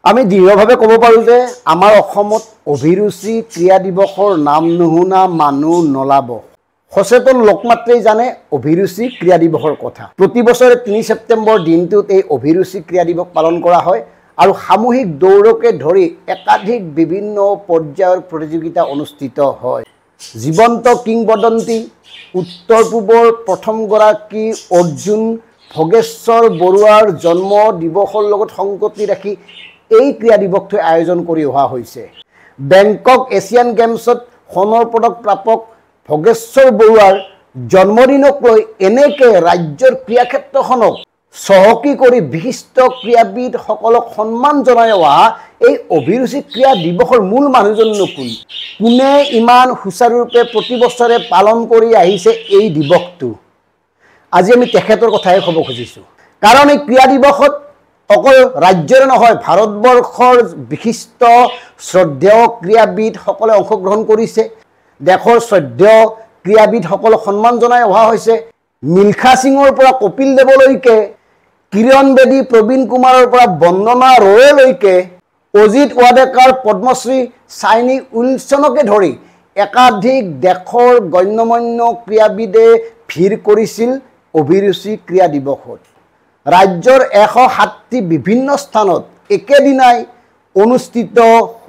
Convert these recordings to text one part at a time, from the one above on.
আমি দৃঢ়ভাৱে ক'ব পাৰোঁ যে আমাৰ অসমত অভিৰুচি ক্ৰীড়া দিৱসৰ নাম নুশুনা মানুহ নলাব। সচেতন লোকমাত্ৰেই জানে অভিৰুচি ক্ৰীড়া দিৱসৰ কথা। প্ৰতি বছৰে ৩ ছেপ্টেম্বৰ দিনটোত এই অভিৰুচি ক্ৰীড়া দিৱস পালন কৰা হয় আৰু সামূহিক দৌৰকে ধৰি একাধিক বিভিন্ন পৰ্যায়ৰ প্ৰতিযোগিতা অনুষ্ঠিত হয়। জীৱন্ত কিংবদন্তি উত্তৰ পূবৰ প্ৰথমগৰাকী অৰ্জুন ভোগেশ্বৰ বৰুৱাৰ জন্ম দিৱসৰ লগত সংগতি ৰাখি এই ক্ৰীড়া দিৱসটো আয়োজন কৰি অহা হৈছে। বেংকক এছিয়ান গেমছত সোণৰ পদক প্ৰাপক ভোগেশ্বৰ বৰুৱাৰ জন্মদিনক লৈ এনেকৈ ৰাজ্যৰ ক্ৰীড়া ক্ষেত্ৰখনক চহকী কৰি বিশিষ্ট ক্ৰীড়াবিদসকলক সন্মান জনাই অহা এই অভিৰুচি ক্ৰীড়া দিৱসৰ মূল মানুহজননো কোন? কোনে ইমান সুচাৰুৰূপে প্ৰতি বছৰে পালন কৰি আহিছে এই দিৱসটো? আজি আমি তেখেতৰ কথাই ক'ব খুজিছোঁ। কাৰণ এই ক্ৰীড়া দিৱসত অকল ৰাজ্যৰে নহয়, ভাৰতবৰ্ষৰ বিশিষ্ট শ্ৰদ্ধেয় ক্ৰীড়াবিদসকলে অংশগ্ৰহণ কৰিছে। দেশৰ শ্ৰদ্ধেয় ক্ৰীড়াবিদসকলক সন্মান জনাই অহা হৈছে। মিলখা সিঙৰ পৰা কপিল দেৱলৈকে, কিৰণ বেদী, প্ৰবীণ কুমাৰৰ পৰা বন্দনা ৰয়লৈকে, অজিত ৱাডেকাৰ, পদ্মশ্ৰী চাইনী উইলছনকে ধৰি একাধিক দেশৰ গণ্যমান্য ক্ৰীড়াবিদে ভিৰ কৰিছিল অভিৰুচি ক্ৰীড়া দিৱসত। ৰাজ্যৰ ১০৭টি বিভিন্ন স্থানত একেদিনাই অনুষ্ঠিত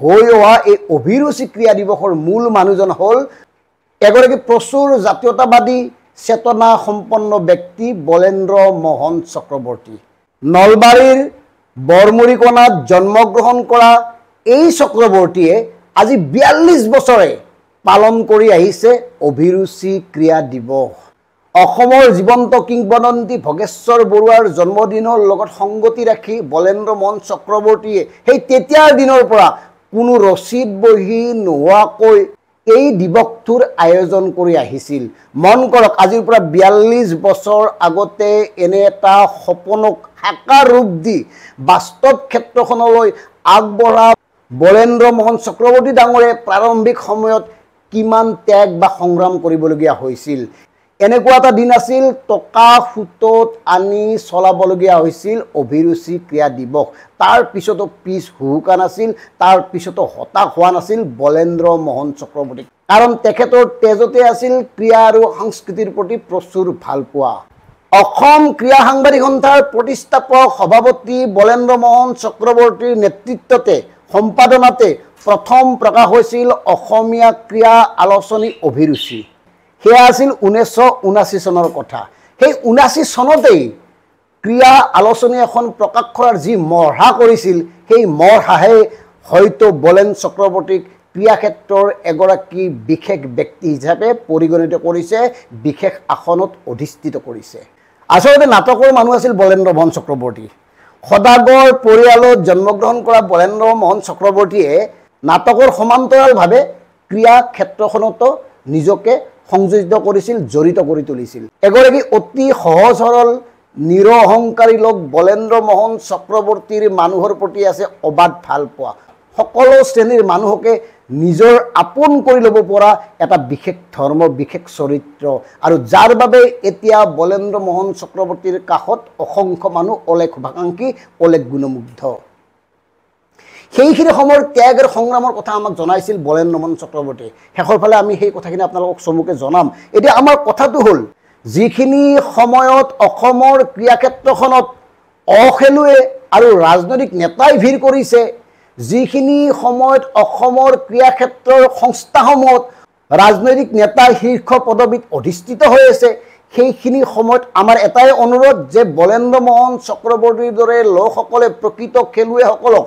হৈ অহা এই অভিৰুচি ক্ৰীড়া দিৱসৰ মূল মানুহজন হ'ল এগৰাকী প্ৰচুৰ জাতীয়তাবাদী চেতনা সম্পন্ন ব্যক্তি বলেন্দ্ৰ মোহন চক্ৰৱৰ্তী। নলবাৰীৰ বৰমুৰিকণাত জন্মগ্ৰহণ কৰা এই চক্ৰৱৰ্তীয়ে আজি ৪২ বছৰে পালন কৰি আহিছে অভিৰুচি ক্ৰীড়া দিৱস। অসমৰ জীৱন্ত কিংবদন্তি ভোগেশ্বৰ বৰুৱাৰ জন্মদিনৰ লগত সংগতি ৰাখি বলেন্দ্ৰ মোহন চক্ৰৱৰ্তীয়ে সেই তেতিয়াৰ দিনৰ পৰা কোনো ৰচিদ বহি নোহোৱাকৈ এই দিৱসটোৰ আয়োজন কৰি আহিছিল। মন কৰক, আজিৰ পৰা ৪২ বছৰ আগতে এনে এটা সপোনক সাকাৰ ৰূপ দি বাস্তৱ ক্ষেত্ৰখনলৈ আগবঢ়া বলেন্দ্ৰ মোহন চক্ৰৱৰ্তী ডাঙৰে প্ৰাৰম্ভিক সময়ত কিমান ত্যাগ বা সংগ্ৰাম কৰিবলগীয়া হৈছিল। এনেকুৱা এটা দিন আছিল, টকা সুতত আনি চলাবলগীয়া হৈছিল অভিৰুচি ক্ৰীড়া দিৱস। তাৰ পিছতো পিছ হুহুকা নাছিল, তাৰ পিছতো হতাশ হোৱা নাছিল বলেন্দ্ৰ মোহন চক্ৰৱৰ্তী। কাৰণ তেখেতৰ তেজতে আছিল ক্ৰীড়া আৰু সংস্কৃতিৰ প্ৰতি প্ৰচুৰ ভালপোৱা। অসম ক্ৰীড়া সাংবাদিক সন্থাৰ প্ৰতিষ্ঠাপক সভাপতি বলেন্দ্ৰ মোহন চক্ৰৱৰ্তীৰ নেতৃত্বতে সম্পাদনাতে প্ৰথম প্ৰকাশ হৈছিল অসমীয়া ক্ৰীড়া আলোচনী অভিৰুচি। সেয়া আছিল ১৯৭৯ চনৰ কথা। সেই ১৯৭৯ চনতেই ক্ৰীড়া আলোচনী এখন প্ৰকাশ কৰাৰ যি মহা কৰিছিল, সেই মহাহে হয়তো বলেন চক্ৰৱৰ্তীক ক্ৰীড়া ক্ষেত্ৰৰ এগৰাকী বিশেষ ব্যক্তি হিচাপে পৰিগণিত কৰিছে, বিশেষ আসনত অধিষ্ঠিত কৰিছে। আচলতে নাটকৰ মানুহ আছিল বলেন্দ্ৰ মোহন চক্ৰৱৰ্তী। সদাগৰ পৰিয়ালত জন্মগ্ৰহণ কৰা বলেন্দ্ৰ মোহন চক্ৰৱৰ্তীয়ে নাটকৰ সমান্তৰালভাৱে ক্ৰীড়া ক্ষেত্ৰখনতো নিজকে সংযোজিত কৰিছিল, জড়িত কৰি তুলিছিল। এগৰাকী অতি সহজ সৰল নিৰহংকাৰী লোক বলেন্দ্ৰ মোহন চক্ৰৱৰ্তীৰ মানুহৰ প্ৰতি আছে অবাধ ভালপোৱা। সকলো শ্ৰেণীৰ মানুহকে নিজৰ আপোন কৰি ল'ব পৰা এটা বিশেষ ধৰ্ম, বিশেষ চৰিত্ৰ, আৰু যাৰ বাবে এতিয়া বলেন্দ্ৰ মোহন চক্ৰৱৰ্তীৰ কাষত অসংখ্য মানুহ অলেখ শুভাকাংক্ষী, অলেখ গুণমুগ্ধ। সেইখিনি সময়ৰ ত্যাগ আৰু সংগ্ৰামৰ কথা আমাক জনাইছিল বলেন্দ্ৰ মোহন চক্ৰৱৰ্তীয়ে। শেষৰ ফালে আমি সেই কথাখিনি আপোনালোকক চমুকে জনাম। এতিয়া আমাৰ কথাটো হ'ল, যিখিনি সময়ত অসমৰ ক্ৰীড়া ক্ষেত্ৰখনত অখেলুৱে আৰু ৰাজনৈতিক নেতাই ভিৰ কৰিছে, যিখিনি সময়ত অসমৰ ক্ৰীড়া ক্ষেত্ৰৰ সংস্থাসমূহত ৰাজনৈতিক নেতাই শীৰ্ষ পদবীত অধিষ্ঠিত হৈ আছে, সেইখিনি সময়ত আমাৰ এটাই অনুৰোধ যে বলেন্দ্ৰ মোহন চক্ৰৱৰ্তীৰ দৰে লোকসকলে প্ৰকৃত খেলুৱৈসকলক,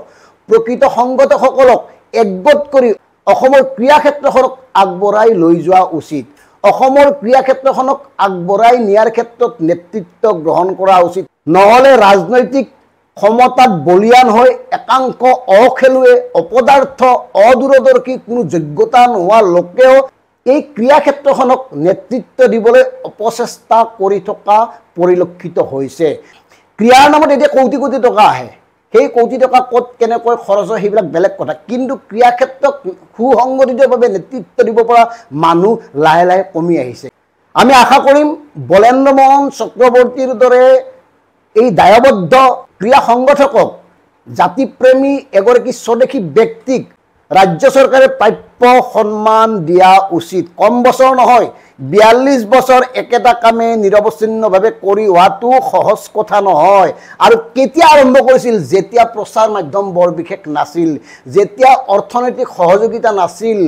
প্ৰকৃত সংগঠকসকলক একগোট কৰি অসমৰ ক্ৰীড়া ক্ষেত্ৰখনক আগবঢ়াই লৈ যোৱা উচিত। অসমৰ ক্ৰীড়া ক্ষেত্ৰখনক আগবঢ়াই নিয়াৰ ক্ষেত্ৰত নেতৃত্ব গ্ৰহণ কৰা উচিত। নহ'লে ৰাজনৈতিক ক্ষমতাত বলিয়ান হৈ একাংশ অখেলুৱে, অপদাৰ্থ, অদূৰদৰ্শী, কোনো যোগ্যতা নোহোৱা লোকেও এই ক্ৰীড়া ক্ষেত্ৰখনক নেতৃত্ব দিবলৈ অপচেষ্টা কৰি থকা পৰিলক্ষিত হৈছে। ক্ৰীড়াৰ নামত এতিয়া কোটি কোটি টকা আহে, সেই কোটি টকা ক'ত কেনেকৈ খৰচ হয় সেইবিলাক বেলেগ কথা, কিন্তু ক্ৰীড়া ক্ষেত্ৰক সুসংগঠিতভাৱে নেতৃত্ব দিব পৰা মানুহ লাহে লাহে কমি আহিছে। আমি আশা কৰিম বলেন্দ্ৰ মোহন চক্ৰৱৰ্তীৰ দৰে এই দায়বদ্ধ ক্ৰীড়া সংগঠকক জাতিপ্ৰেমী এগৰাকী স্বদেশী ব্যক্তিক ৰাজ্য চৰকাৰে প্ৰাপ্য সন্মান দিয়া উচিত। কম বছৰ নহয়, 42 বছৰ একেটা কামে নিৰৱচ্ছিন্নভাৱে কৰি হোৱাটো সহজ কথা নহয়। আৰু কেতিয়া আৰম্ভ কৰিছিল? যেতিয়া প্ৰচাৰ মাধ্যম বৰ বিশেষ নাছিল, যেতিয়া অৰ্থনৈতিক সহযোগিতা নাছিল,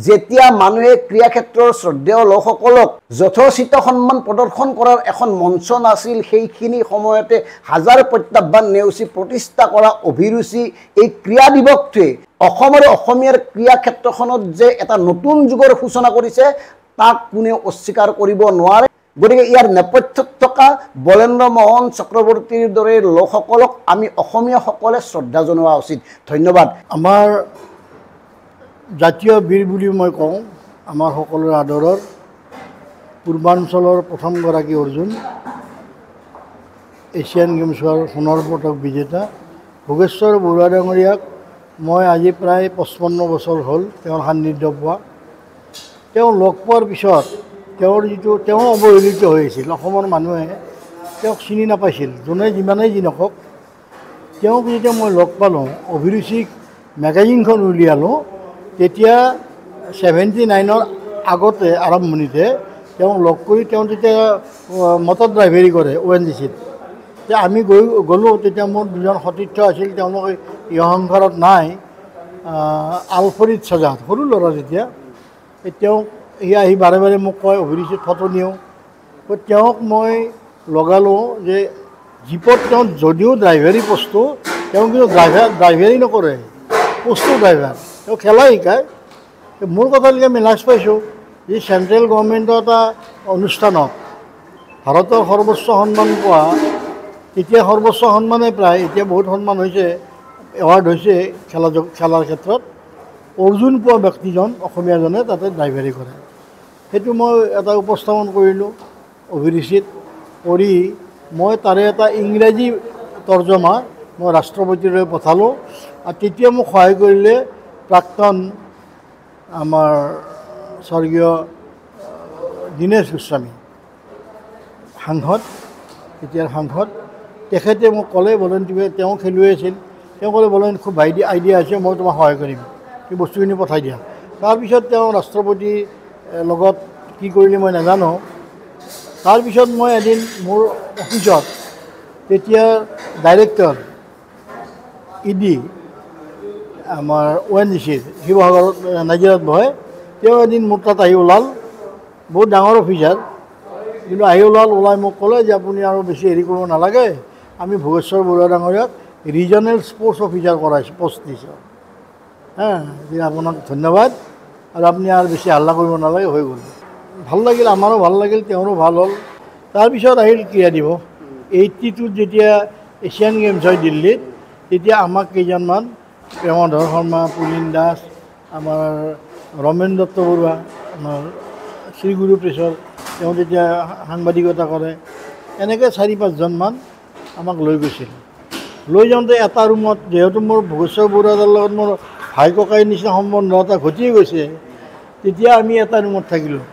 যেতিয়া মানুহে ক্ৰীড়া ক্ষেত্ৰৰ শ্ৰদ্ধেয় লোকসকলক যথোচিত সন্মান প্ৰদৰ্শন কৰাৰ এখন মঞ্চ নাছিল, সেইখিনি সময়তে হাজাৰ প্ৰত্যাহ্বান নেওচি প্ৰতিষ্ঠা কৰা অভিৰুচি এই ক্ৰীড়া দিৱসটোৱে অসম আৰু অসমীয়াৰ ক্ৰীড়া ক্ষেত্ৰখনত যে এটা নতুন যুগৰ সূচনা কৰিছে তাক কোনেও অস্বীকাৰ কৰিব নোৱাৰে। গতিকে ইয়াৰ নেপথ্যত থকা বলেন্দ্ৰ মোহন চক্ৰৱৰ্তীৰ দৰে লোকসকলক আমি অসমীয়াসকলে শ্ৰদ্ধা জনোৱা উচিত। ধন্যবাদ। আমাৰ জাতীয় বীৰ বুলি মই কওঁ, আমাৰ সকলোৰে আদৰৰ পূৰ্বাঞ্চলৰ প্ৰথমগৰাকী অৰ্জুন, এছিয়ান গেমছৰ সোণৰ পদক বিজেতা ভোগেশ্বৰ বৰুৱা ডাঙৰীয়াক মই আজি প্ৰায় 55 বছৰ হ'ল তেওঁৰ সান্নিধ্য পোৱা। তেওঁ লগ পোৱাৰ পিছত তেওঁ অৱহেলিত হৈ আছিল। অসমৰ মানুহে তেওঁক চিনি নাপাইছিল, যোনে যিমানেই যি নকওক। তেওঁক যেতিয়া মই লগ পালোঁ, অভিৰুচিক মেগাজিনখন উলিয়ালোঁ, তেতিয়া 79ৰ আগতে আৰম্ভণিতে তেওঁক লগ কৰি তেওঁ তেতিয়া মটৰ ড্ৰাইভাৰী কৰে ONGCত। তেতিয়া আমি গ'লোঁ, তেতিয়া মোৰ দুজন সতীৰ্থ আছিল, তেওঁলোকে এই সংসাৰত নাই। আলফৰিদ চাজাদ সৰু ল'ৰা তেতিয়া, তেওঁক আহি বাৰে বাৰে মোক কয় অভিৰুচিত ফটো নিওঁ। তেওঁক মই লগালোঁ যে জীপত তেওঁ যদিও ড্ৰাইভাৰী পষ্টটো, তেওঁ কিন্তু ড্ৰাইভাৰী নকৰে, পষ্টটো ড্ৰাইভাৰ, তেওঁ খেলা শিকায়। মোৰ কথালৈকে আমি লাজ পাইছোঁ যে চেণ্ট্ৰেল গভৰ্ণমেণ্টৰ এটা অনুষ্ঠানত ভাৰতৰ সৰ্বোচ্চ সন্মান পোৱা, তেতিয়া সৰ্বোচ্চ সন্মানে প্ৰায়, এতিয়া বহুত সন্মান হৈছে, এৱাৰ্ড হৈছে খেলাৰ ক্ষেত্ৰত, অৰ্জুন পোৱা ব্যক্তিজন অসমীয়াজনে তাতে ড্ৰাইভাৰী কৰে। সেইটো মই এটা উপস্থাপন কৰিলোঁ অভিৰুচিত কৰি। মই তাৰে এটা ইংৰাজী তৰ্জমা মই ৰাষ্ট্ৰপতিলৈ পঠালোঁ। আৰু তেতিয়া মোক সহায় কৰিলে প্ৰাক্তন আমাৰ স্বৰ্গীয় দীনেশ গোস্বামী, সাংসদ, তেতিয়াৰ সাংসদ। তেখেতে মোক ক'লে, বলেন তেওঁ খেলুৱৈ আছিল, তেওঁ ক'লে বলেন খুব আইডিয়া আছে, মই তোমাক সহায় কৰিম, সেই বস্তুখিনি পঠাই দিয়া। তাৰপিছত তেওঁ ৰাষ্ট্ৰপতিৰ লগত কি কৰিলে মই নাজানো। তাৰপিছত মই এদিন মোৰ অফিচত তেতিয়া ডাইৰেক্টৰ ED আমাৰ ONGCৰ শিৱসাগৰত নাজিৰাত বহে, তেওঁ এদিন মোৰ তাত আহি ওলাল, বহুত ডাঙৰ অফিচাৰ, কিন্তু আহি ওলাই মোক ক'লে যে আপুনি আৰু বেছি হেৰি কৰিব নালাগে, আমি ভোগেশ্বৰ বৰুৱা ডাঙৰীয়াক ৰিজনেল স্পৰ্টছ অফিচাৰ কৰাইছোঁ, পষ্ট দিছোঁ। আপোনাক ধন্যবাদ, আৰু আপুনি আৰু বেছি হাল্লা কৰিব নালাগে, হৈ গ'ল। ভাল লাগিল, আমাৰো ভাল লাগিল, তেওঁৰো ভাল হ'ল। তাৰপিছত আহিল ক্ৰীড়া দিৱস। 82ত যেতিয়া এছিয়ান গেমছ হয় দিল্লীত, তেতিয়া আমাক কেইজনমান, প্ৰেমধৰ শৰ্মা, পুলিন দাস, আমাৰ ৰমেন দত্ত বৰুৱা, আমাৰ শ্ৰীগুৰু প্ৰেছৰ, তেওঁ তেতিয়া সাংবাদিকতা কৰে, এনেকৈ 4-5জনমান আমাক লৈ গৈছিল। লৈ যাওঁতে এটা ৰুমত, যিহেতু মোৰ ভোগেশ্বৰ বৰুৱাৰ লগত মোৰ ভাই ককাইৰ নিচিনা সম্বন্ধ এটা ঘটিয়ে গৈছে, তেতিয়া আমি এটা ৰুমত থাকিলোঁ,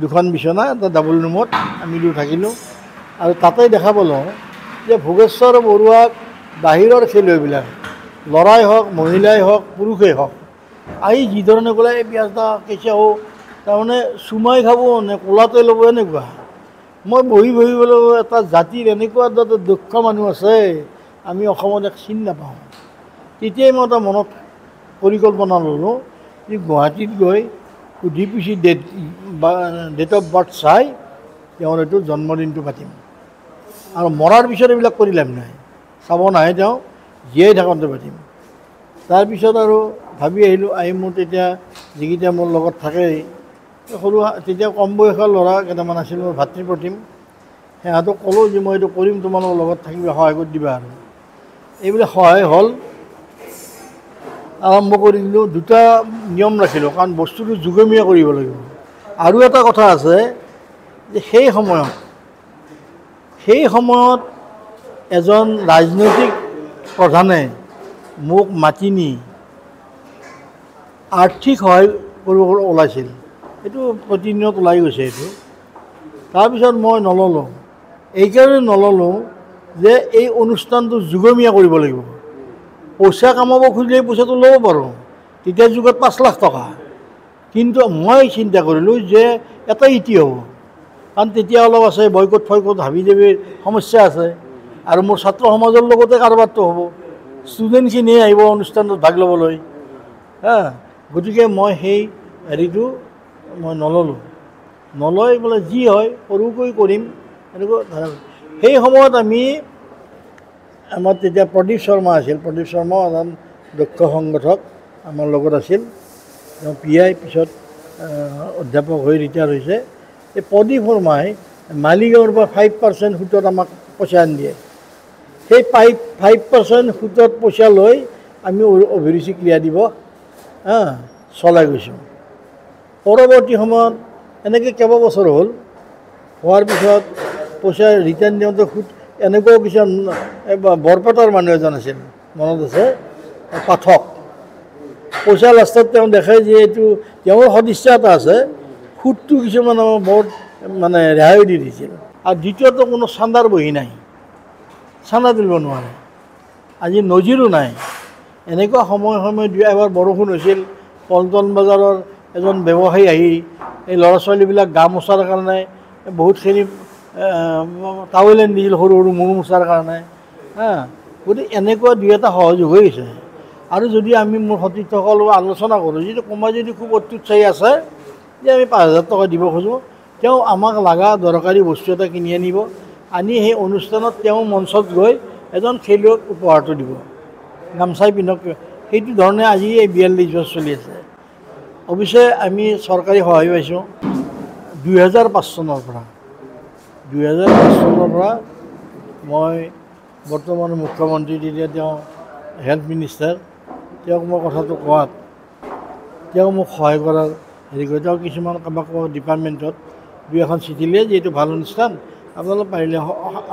দুখন বিচনা, এটা ডাবল ৰুমত আমি থাকিলোঁ। আৰু তাতে দেখা পালোঁ যে ভোগেশ্বৰ বৰুৱাক বাহিৰৰ খেলুৱৈবিলাক, ল'ৰাই হওক, মহিলাই হওক, পুৰুষেই হওক, আহি যিধৰণে ক'লে এই পিঁয়াজটা কেঁচা হওঁ, তাৰমানে চুমাই খাব নে কোলাতে ল'ব, এনেকুৱা। মই বহি বোলো এটা জাতিৰ এনেকুৱা এটা দক্ষ মানুহ আছে, আমি অসমত এক চিন নাপাওঁ। তেতিয়াই মই এটা মনত পৰিকল্পনা ল'লোঁ যে গুৱাহাটীত গৈ সুধি পুচি ডেট অফ বাৰ্থ চাই তেওঁৰ এইটো জন্মদিনটো পাতিম, আৰু মৰাৰ পিছত এইবিলাক কৰি লাভ নাই, চাব নাহে তেওঁ, জীয়াই থাকোঁতে পাতিম। তাৰপিছত আৰু ভাবি আহিলোঁ, মোৰ তেতিয়া যিকেইটা মোৰ লগত থাকেই, সৰু তেতিয়া কম বয়সৰ ল'ৰা কেইটামান আছিল, মোৰ ভাতৃপ্ৰতিম, সিহঁতক ক'লোঁ যে মই এইটো কৰিম, তোমালোকৰ লগত থাকিবা, সহায় কৰি দিবা। আৰু এইবিলাক সহায় হ'ল, আৰম্ভ কৰি দিলোঁ। দুটা নিয়ম ৰাখিলোঁ, কাৰণ বস্তুটো যুগমীয়া কৰিব লাগিব। আৰু এটা কথা আছে যে সেই সময়ত এজন ৰাজনৈতিক প্ৰধানে মোক মাতি নি আৰ্থিক সহায় কৰিবলৈ ওলাইছিল, এইটো প্ৰতিদিনত ওলাই গৈছে এইটো। তাৰপিছত মই নল'লোঁ, এইকাৰণে নল'লোঁ যে এই অনুষ্ঠানটো যুগমীয়া কৰিব লাগিব, পইচা কামাব খুজিলে পইচাটো ল'ব পাৰোঁ, তেতিয়া যুগত 5 লাখ টকা। কিন্তু মই চিন্তা কৰিলোঁ যে এটা ইতি হ'ব, কাৰণ তেতিয়া অলপ আছে বয়কট ফয়কট হাবি যাবিৰ সমস্যা আছে, আৰু মোৰ ছাত্ৰ সমাজৰ লগতে কাৰোবাৰটো হ'ব, ষ্টুডেণ্টখিনিয়ে আহিব অনুষ্ঠানটোত ভাগ ল'বলৈ। গতিকে মই সেই হেৰিটো মই নলয় বোলে যি হয় সৰুকৈ কৰিম এনেকুৱা। সেই সময়ত আমাৰ তেতিয়া প্ৰদীপ শৰ্মা আছিল, প্ৰদীপ শৰ্মাও এজন দক্ষ সংগঠক আমাৰ লগত আছিল, তেওঁ PI পিছত অধ্যাপক হৈ ৰিটায়াৰ হৈছে। এই প্ৰদীপ শৰ্মাই মালিগাঁৱৰ পৰা 5% সুতত আমাক পইচা আনি দিয়ে। সেই 5% সুতত পইচা লৈ আমি অভিৰুচি ক্ৰীড়া দিৱস চলাই গৈছোঁ। পৰৱৰ্তী সময়ত এনেকৈ কেইবাবছৰ হ'ল, হোৱাৰ পিছত পইচা ৰিটাৰ্ণ দিওঁতে সুত এনেকুৱাও কিছুমান বৰপেটাৰ মানুহ এজন আছিল, মনত আছে, পাঠক। পইচা লাষ্টত তেওঁ দেখায় যে এইটো তেওঁৰ সদিচ্ছা এটা আছে, সুতটো কিছুমান বৰ মানে ৰেহাই দি দিছিল। আৰু দ্বিতীয়তে কোনো চান্দাৰ বহি নাই, চান্দা তুলিব নোৱাৰে, আজি নজিৰো নাই। এনেকুৱা সময় এবাৰ বৰষুণ হৈছিল, পল্টন বজাৰৰ এজন ব্যৱসায়ী আহি এই ল'ৰা ছোৱালীবিলাক গা মোচাৰ কাৰণে বহুতখিনি টাৱেল আনি দিছিল, সৰু সৰু মূৰ মোচাৰ কাৰণে। গতিকে এনেকুৱা 2-এটা সহযোগ হৈ গৈছে। আৰু যদি আমি মোৰ সতীৰ্থসকলক আলোচনা কৰোঁ, যিটো কোনোবাই যদি খুব অত্যুৎসাহী আছে যে আমি 5,000 টকা দিব খোজোঁ, তেওঁ আমাক লগা দৰকাৰী বস্তু এটা কিনি আনি সেই অনুষ্ঠানত তেওঁ মঞ্চত গৈ এজন খেলুৱৈক উপহাৰটো দিব, গামচাই পিন্ধক। সেইটো ধৰণে আজি এই 42 বছৰ চলি আছে। অৱশ্যে আমি চৰকাৰী সহায় পাইছোঁ 2005 চনৰ পৰা। 2005 চনৰ পৰা মই বৰ্তমান মুখ্যমন্ত্ৰী, তেতিয়া তেওঁ হেল্থ মিনিষ্টাৰ, তেওঁক মই কথাটো কোৱাত তেওঁ মোক সহায় কৰাৰ হেৰি কৰে। তেওঁ কিছুমান কাৰোবাক ডিপাৰ্টমেণ্টত 2-এখন চিঠি দিয়ে যে এইটো ভাল অনুষ্ঠান, আপোনালোকে পাৰিলে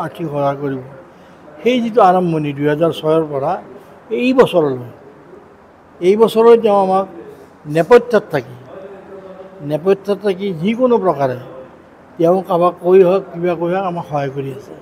আৰ্থিক সহায় কৰিব। সেই যিটো আৰম্ভণি 2006ৰ পৰা এই বছৰলৈ তেওঁ আমাক নেপথ্যত থাকি যিকোনো প্ৰকাৰে তেওঁ কাৰোবাক কৈ হওক কিবা কৈ হওক আমাক সহায় কৰি আছে।